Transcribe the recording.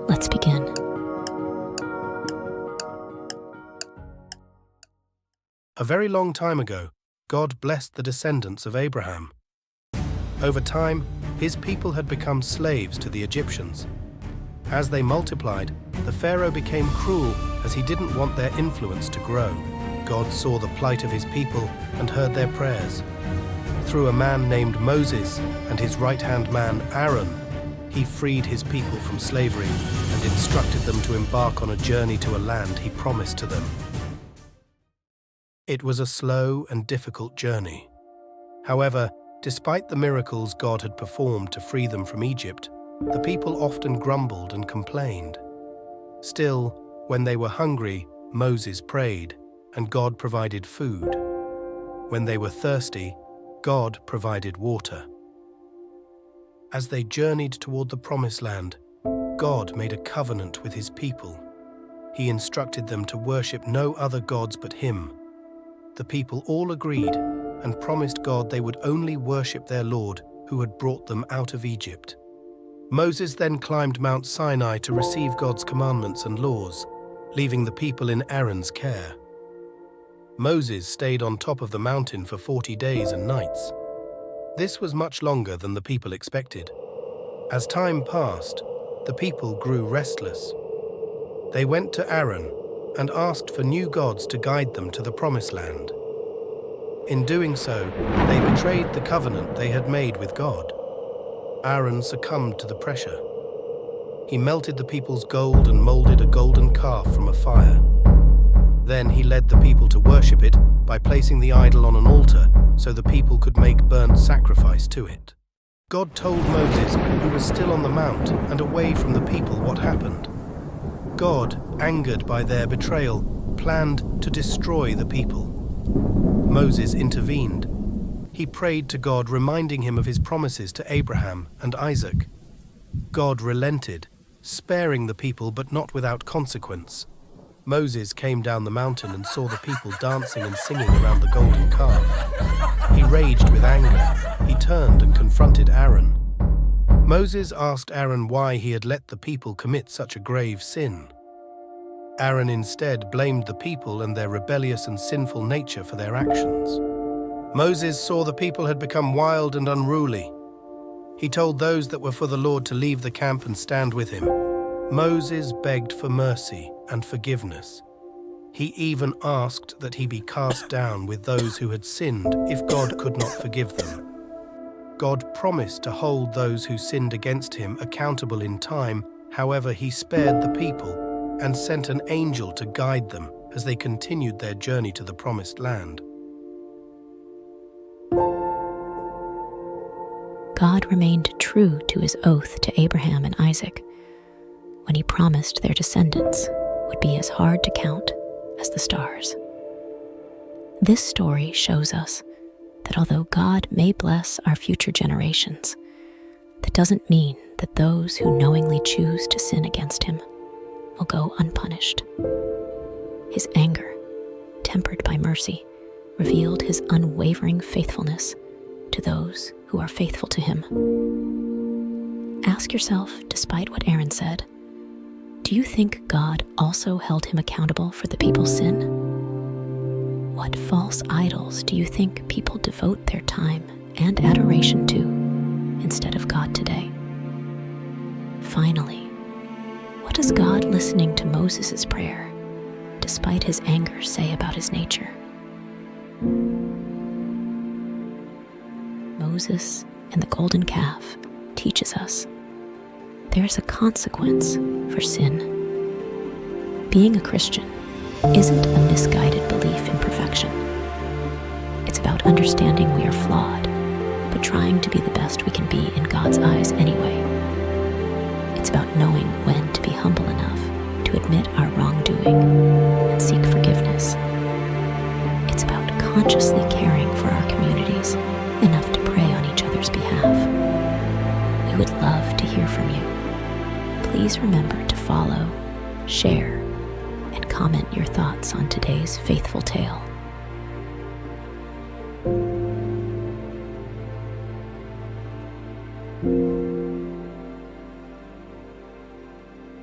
Let's begin. A very long time ago, God blessed the descendants of Abraham. Over time, his people had become slaves to the Egyptians. As they multiplied, the Pharaoh became cruel as he didn't want their influence to grow. God saw the plight of his people and heard their prayers. Through a man named Moses and his right-hand man Aaron, he freed his people from slavery and instructed them to embark on a journey to a land he promised to them. It was a slow and difficult journey. However, despite the miracles God had performed to free them from Egypt, the people often grumbled and complained. Still, when they were hungry, Moses prayed, and God provided food. When they were thirsty, God provided water. As they journeyed toward the Promised Land, God made a covenant with his people. He instructed them to worship no other gods but him. The people all agreed and promised God they would only worship their Lord who had brought them out of Egypt. Moses then climbed Mount Sinai to receive God's commandments and laws, leaving the people in Aaron's care. Moses stayed on top of the mountain for 40 days and nights. This was much longer than the people expected. As time passed, the people grew restless. They went to Aaron and asked for new gods to guide them to the Promised Land. In doing so, they betrayed the covenant they had made with God. Aaron succumbed to the pressure. He melted the people's gold and molded a golden calf from a fire. Then he led the people to worship it by placing the idol on an altar so the people could make burnt sacrifice to it. God told Moses, who was still on the mount and away from the people, what happened. God, angered by their betrayal, planned to destroy the people. Moses intervened. He prayed to God, reminding him of his promises to Abraham and Isaac. God relented, sparing the people but not without consequence. Moses came down the mountain and saw the people dancing and singing around the golden calf. He raged with anger. He turned and confronted Aaron. Moses asked Aaron why he had let the people commit such a grave sin. Aaron instead blamed the people and their rebellious and sinful nature for their actions. Moses saw the people had become wild and unruly. He told those that were for the Lord to leave the camp and stand with him. Moses begged for mercy and forgiveness. He even asked that he be cast down with those who had sinned if God could not forgive them. God promised to hold those who sinned against him accountable in time. However, he spared the people and sent an angel to guide them as they continued their journey to the Promised Land. God remained true to his oath to Abraham and Isaac when he promised their descendants would be as hard to count as the stars. This story shows us that although God may bless our future generations, that doesn't mean that those who knowingly choose to sin against him will go unpunished. His anger, tempered by mercy, revealed his unwavering faithfulness to those who are faithful to him. Ask yourself, despite what Aaron said, do you think God also held him accountable for the people's sin? What false idols do you think people devote their time and adoration to instead of God today? Finally, what does God listening to Moses' prayer, despite his anger, say about his nature? Moses and the golden calf teaches us there is a consequence for sin. Being a Christian isn't a misguided belief in perfection. It's about understanding we are flawed, but trying to be the best we can be in God's eyes anyway. It's about knowing when to be humble enough to admit our wrongdoing and seek forgiveness. It's about consciously caring for our communities enough to pray on each other's behalf. We would love to hear from you. Please remember to follow, share, and comment your thoughts on today's faithful tale.